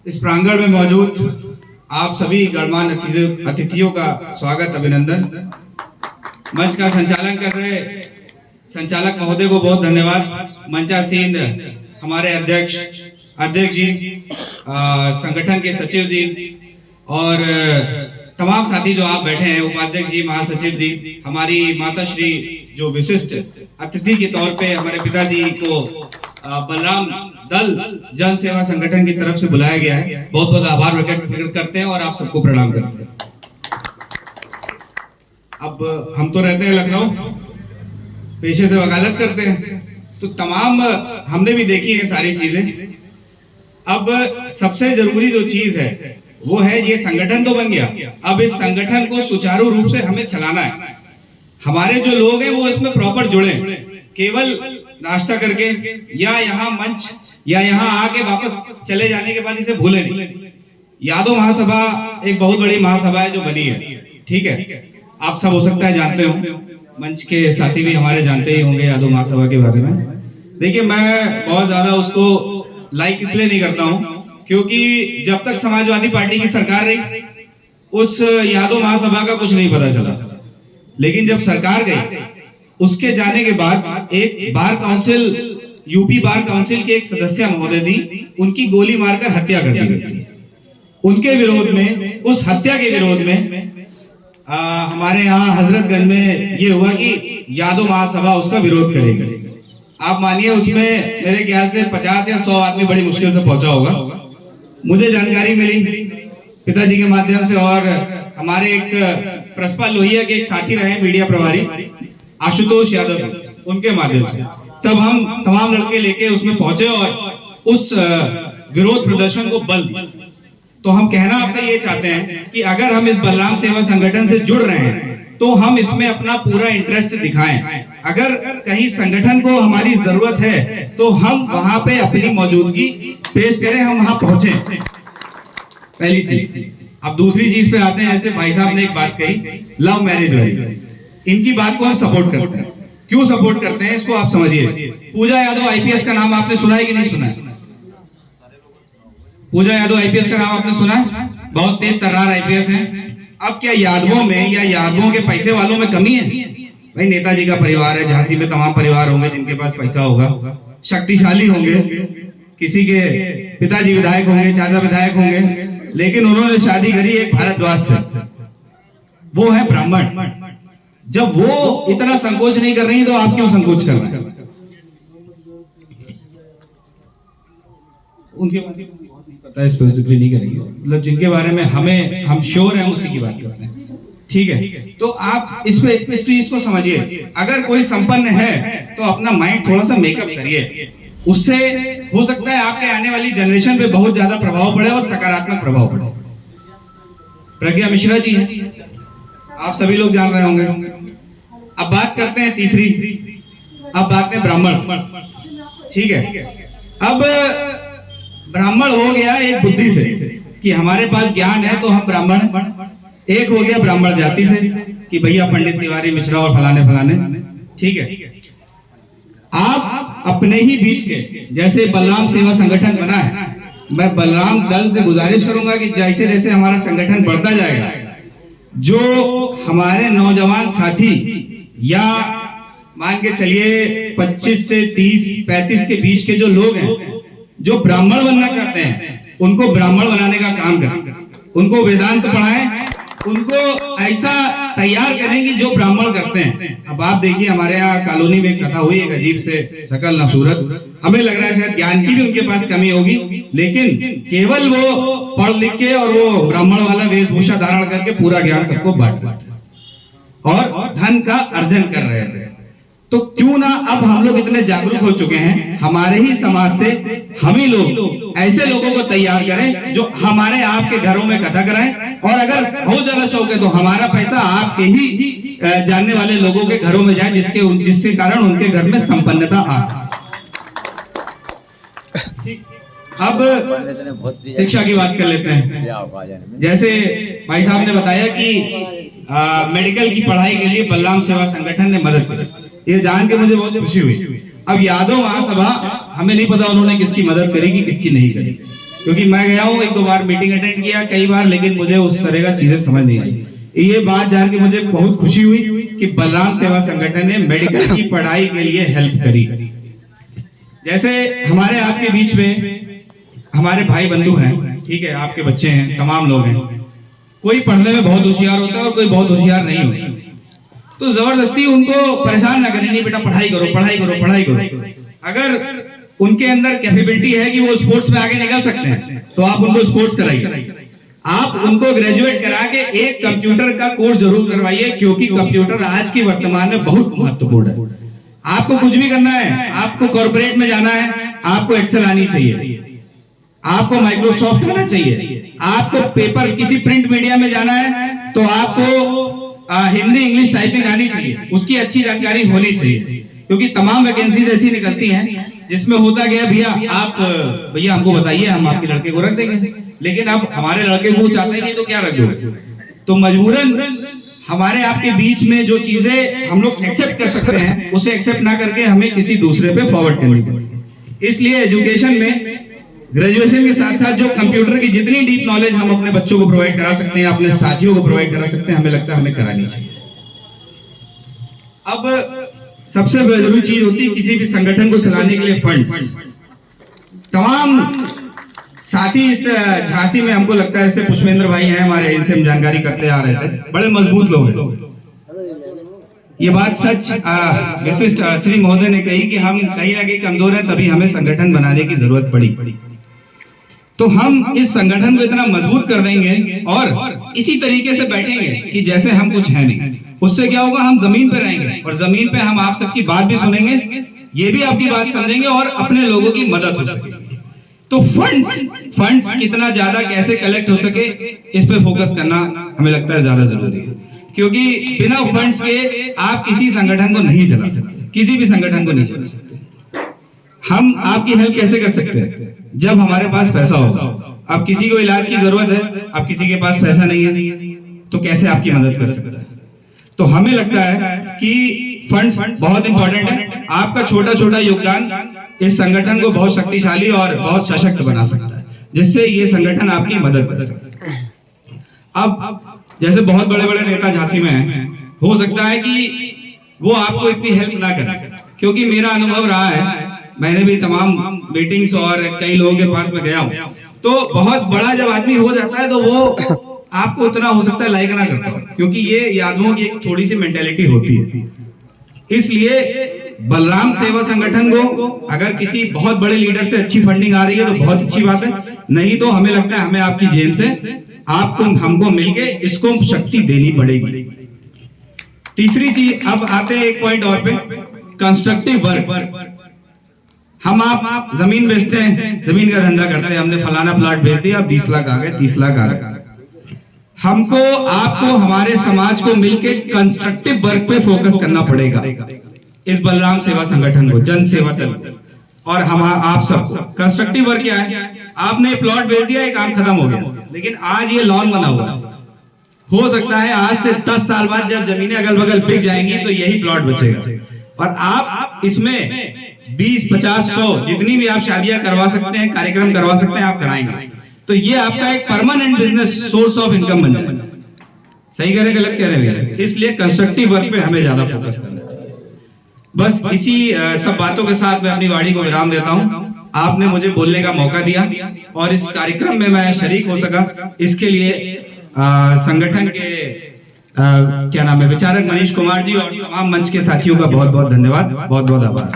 इस प्रांगण में मौजूद आप सभी गणमान्य अतिथियों का स्वागत, अभिनंदन। मंच का संचालन कर रहे संचालक महोदय को बहुत धन्यवाद। मंचासीन हमारे अध्यक्ष जी, संगठन के सचिव जी और तमाम साथी जो आप बैठे हैं, उपाध्यक्ष जी, महासचिव जी, हमारी माता श्री जो विशिष्ट अतिथि के तौर पे हमारे पिताजी को बलराम दल जन सेवा संगठन की तरफ से बुलाया गया है, बहुत बहुत आभार प्रकट करते हैं और आप सबको प्रणाम करते हैं। अब हम तो रहते हैं लखनऊ, पेशे से वकालत करते हैं, तो तमाम हमने भी देखी है सारी चीजें। अब सबसे जरूरी जो चीज है वो है, ये संगठन तो बन गया, अब इस संगठन को सुचारू रूप से हमें चलाना है। हमारे जो लोग हैं वो इसमें प्रॉपर जुड़े, केवल नाश्ता करके या यहाँ मंच या यहाँ आके वापस चले जाने के बाद इसे भूले नहीं। यादव महासभा एक बहुत बड़ी महासभा है जो बनी है, ठीक है, आप सब हो सकता है जानते हो, मंच के साथी भी हमारे जानते ही होंगे यादव महासभा के बारे में। देखिए, मैं बहुत ज्यादा उसको लाइक इसलिए नहीं करता हूँ क्योंकि जब तक समाजवादी पार्टी की सरकार रही उस यादव महासभा का कुछ नहीं पता चला, लेकिन जब सरकार गई उसके जाने के बाद एक bar council, UP bar council के एक सदस्य महोदय थी, उनकी गोली मारकर हत्या कर दी गई। उनके विरोध में, उस हत्या के विरोध में हमारे यहाँ हजरतगंज में ये हुआ कि यादव महासभा उसका विरोध करेगी। आप मानिए उसमें मेरे ख्याल से 50 या 100 आदमी बड़ी मुश्किल से पहुंचा होगा। मुझे जानकारी मिली पिताजी के माध्यम से और हमारे एक प्रसपा लोहिया के एक साथी रहे मीडिया प्रभारी आशुतोष यादव, उनके माध्यम से तब हम तमाम लड़के लेके उसमें पहुंचे और उस विरोध प्रदर्शन को बल दिया। तो हम कहना आपसे ये चाहते हैं कि अगर हम इस बलराम सेवा संगठन से जुड़ रहे हैं तो हम इसमें अपना पूरा इंटरेस्ट दिखाएं। अगर कहीं संगठन को हमारी जरूरत है तो हम वहां पे अपनी मौजूदगी पेश करें, हम वहां पहुंचे, पहली चीज। अब दूसरी चीज पे आते हैं। ऐसे भाई साहब ने एक बात कही, लव मैरिज वाली, इनकी बात को हम सपोर्ट करते हैं। क्यों सपोर्ट करते हैं इसको आप समझिए। पूजा यादव आईपीएस का नाम आपने सुना है कि नहीं सुना है? पूजा यादव आईपीएस का नाम आपने सुना है? बहुत तेज तर्रार आईपीएस है। अब क्या यादवों में या यादवों के पैसे वालों में कमी है? भाई नेताजी का परिवार है, झांसी में तमाम परिवार होंगे जिनके पास पैसा होगा, शक्तिशाली होंगे, किसी के पिताजी विधायक होंगे, चाचा विधायक होंगे, लेकिन उन्होंने शादी करी एक भारद्वाज से, वो है ब्राह्मण। जब वो इतना संकोच नहीं कर रही तो आप क्यों संकोच कर रहे हैं? उनके बारे में बहुत नहीं पता है, इस पर जिक्र नहीं करेंगे, मतलब जिनके बारे में हम श्योर हैं उसी की बात करते हैं, ठीक है। तो आप इस चीज को समझिए। अगर कोई संपन्न है तो अपना माइंड थोड़ा सा मेकअप करिए, उससे हो सकता है आपके आने वाली जनरेशन पे बहुत ज्यादा प्रभाव पड़े और सकारात्मक प्रभाव पड़े। प्रज्ञा मिश्रा जी हैं, आप सभी लोग जान रहे होंगे। अब बात करते हैं तीसरी, अब बात करें ब्राह्मण, ठीक है। अब ब्राह्मण हो गया एक बुद्धि से कि हमारे पास ज्ञान है तो हम ब्राह्मण। एक हो गया ब्राह्मण जाति से कि भैया पंडित तिवारी मिश्रा और फलाने फलाने, ठीक है। आप अपने ही बीच के, जैसे बलराम सेवा संगठन बना है, मैं बलराम दल से गुजारिश करूंगा कि जैसे जैसे हमारा संगठन बढ़ता जाएगा, जो हमारे नौजवान साथी या मान के चलिए 25 से 30-35 के बीच के जो लोग हैं जो ब्राह्मण बनना चाहते हैं, उनको ब्राह्मण बनाने का काम करें, उनको वेदांत पढ़ाएं, उनको ऐसा तैयार करें कि जो ब्राह्मण करते हैं। अब आप देखिए, हमारे यहाँ कॉलोनी में एक कथा हुई, एक अजीब से शकल न सूरत, हमें लग रहा है शायद ज्ञान की भी उनके पास कमी होगी, लेकिन केवल वो पढ़ लिख के और वो ब्राह्मण वाला वेशभूषा धारण करके पूरा ज्ञान सबको बांट और धन का अर्जन कर रहे थे। तो क्यों ना अब हम लोग इतने जागरूक हो चुके हैं, हमारे ही समाज से हम ही लोग ऐसे लोगों को तैयार करें जो हमारे आपके घरों में कथा कराएं, और अगर बहुत ज्यादा शौक है तो हमारा पैसा आपके ही जानने वाले लोगों के घरों में जाए, जिसके कारण उनके घर में संपन्नता आ सके। अब शिक्षा की बात कर लेते हैं। जैसे भाई साहब ने बताया कि मेडिकल की पढ़ाई के लिए बलराम सेवा संगठन ने मदद की, ये जान के मुझे बहुत खुशी हुई। अब यादव महासभा, हमें नहीं पता उन्होंने किसकी मदद करी कि किसकी नहीं करी, क्योंकि मैं गया हूँ 1-2 बार मीटिंग अटेंड किया कई बार, लेकिन मुझे उस तरह का चीजें समझ नहीं आई। ये बात जान के मुझे बहुत खुशी हुई कि बलराम सेवा संगठन ने मेडिकल की पढ़ाई के लिए हेल्प करी। जैसे हमारे आपके बीच में हमारे भाई बंधु हैं, ठीक है, आपके बच्चे हैं, तमाम लोग हैं, कोई पढ़ने में बहुत होशियार होता है और कोई बहुत होशियार नहीं होता, तो जबरदस्ती उनको परेशान ना करें, नहीं बेटा पढ़ाई करो पढ़ाई करो पढ़ाई करो। अगर उनके अंदर कैपेबिलिटी है कि वो स्पोर्ट्स में आगे निकल सकते हैं तो आप उनको स्पोर्ट्स कराइए। आप उनको ग्रेजुएट करा के एक कंप्यूटर का कोर्स जरूर करवाइए, क्योंकि कंप्यूटर आज की वर्तमान में बहुत महत्वपूर्ण है। आपको कुछ भी करना है, आपको कॉर्पोरेट में जाना है, आपको एक्सेल आनी चाहिए, आपको माइक्रोसॉफ्ट आना चाहिए, आपको पेपर किसी प्रिंट मीडिया में जाना है तो आपको हिंदी इंग्लिश टाइपिंग आनी चाहिए, उसकी अच्छी जानकारी होनी चाहिए। क्योंकि तमाम वैकेंसीज ऐसी निकलती हैं जिसमें होता गया भैया हमको बताइए, हम आपके लड़के को रख देंगे, लेकिन अब हमारे लड़के को चाहते हैं तो क्या रख दो। तो मजबूरन हमारे आपके बीच में जो चीजें हम लोग एक्सेप्ट कर सकते हैं उसे एक्सेप्ट ना करके हमें किसी दूसरे पे फॉरवर्ड करनी पड़ेगी। इसलिए एजुकेशन में ग्रेजुएशन के साथ साथ जो कंप्यूटर की जितनी डीप नॉलेज हम अपने बच्चों को प्रोवाइड करा सकते हैं, अपने साथियों को प्रोवाइड करा सकते हैं, हमें लगता है हमें करानी चाहिए। अब सबसे जरूरी चीज होती है किसी भी संगठन को चलाने के लिए फंड। तमाम साथी इस झांसी में हमको लगता है जैसे पुष्पेंद्र भाई हैं हमारे, इनसे हम जानकारी करते आ रहे थे, बड़े मजबूत लोग हैं। ये बात सच विशिष्ट अर्थी महोदय ने कही कि हम कहीं ना कहीं कमजोर हैं, तभी हमें संगठन बनाने की जरूरत पड़ी। तो हम इस संगठन को इतना मजबूत कर देंगे और इसी तरीके से बैठेंगे कि जैसे हम कुछ है नहीं। उससे क्या होगा, हम जमीन पे रहेंगे और जमीन पे हम आप सबकी बात भी सुनेंगे, ये भी आपकी बात समझेंगे और अपने लोगों की मदद हो सके। तो फंड्स कितना ज्यादा कैसे कलेक्ट हो सके, इस पे फोकस करना हमें लगता है ज्यादा जरूरी है, क्योंकि बिना फंड्स के आप किसी संगठन को नहीं चला सकते, किसी भी संगठन को नहीं चला सकते। हम आपकी हेल्प कैसे कर सकते हैं, जब हमारे पास पैसा हो। अब किसी को इलाज की जरूरत है, अब किसी के पास पैसा नहीं है, तो कैसे आपकी मदद कर सकता है। तो हमें लगता है कि फंड्स बहुत इंपॉर्टेंट है। आपका छोटा छोटा योगदान इस संगठन को बहुत शक्तिशाली और बहुत सशक्त बना सकता है, जिससे ये संगठन आपकी मदद कर सकता है। अब जैसे बहुत बड़े बड़े नेता झांसी में हैं, हो सकता है कि वो आपको इतनी हेल्प ना करें, क्योंकि मेरा अनुभव रहा है, मैंने भी तमाम मीटिंग्स और कई लोगों के पास में गया हूँ, तो बहुत बड़ा जब आदमी हो जाता है तो वो आपको उतना हो सकता है लाइक ना करता हो, क्योंकि ये यादवों की एक थोड़ी सी मेंटेलिटी होती है। इसलिए बलराम सेवा संगठन को अगर किसी बहुत बड़े लीडर से अच्छी फंडिंग आ रही है तो बहुत अच्छी बात है, नहीं तो हमें लगता है हमें आपकी जेब से आपको हमको मिलके इसको शक्ति देनी पड़ेगी। तीसरी चीज, अब आते हैं एक पॉइंट और पे, कंस्ट्रक्टिव वर्क। हम आप जमीन बेचते हैं, जमीन का धंधा करते हैं, हमने फलाना प्लाट बेच दिया, 20 लाख आ गए, 30 लाख आ गए। हमको आपको हमारे समाज को मिलके कंस्ट्रक्टिव वर्क पे फोकस करना पड़ेगा। इस बलराम सेवा संगठन को, जन सेवा दल और हम आप सबको कंस्ट्रक्टिव वर्क क्या है, आपने प्लॉट बेच दिया, एक काम खत्म हो गया, लेकिन आज ये लॉन बना हुआ है, हो सकता है आज से 10 साल बाद जब जमीनें अगल बगल बिक जाएंगी तो यही प्लॉट बचेगा, और आप इसमें 20, 50, 100 जितनी भी आप शादियां करवा सकते हैं, कार्यक्रम करवा सकते हैं, आप कराएंगे, तो ये आपका एक permanent business source of income बन जाएगा। सही कह रहे गलत कह रहे हैं? इसलिए कंस्ट्रक्टिव वर्क पे हमें ज्यादा फोकस करना चाहिए। बस इसी सब बातों के साथ मैं अपनी वाणी को विराम देता हूं। आपने मुझे बोलने का मौका दिया और इस कार्यक्रम में मैं शरीक हो सका, इसके लिए संगठन के क्या नाम है, विचारक मनीष कुमार जी और तमाम मंच के साथियों का बहुत बहुत धन्यवाद, बहुत बहुत आभार।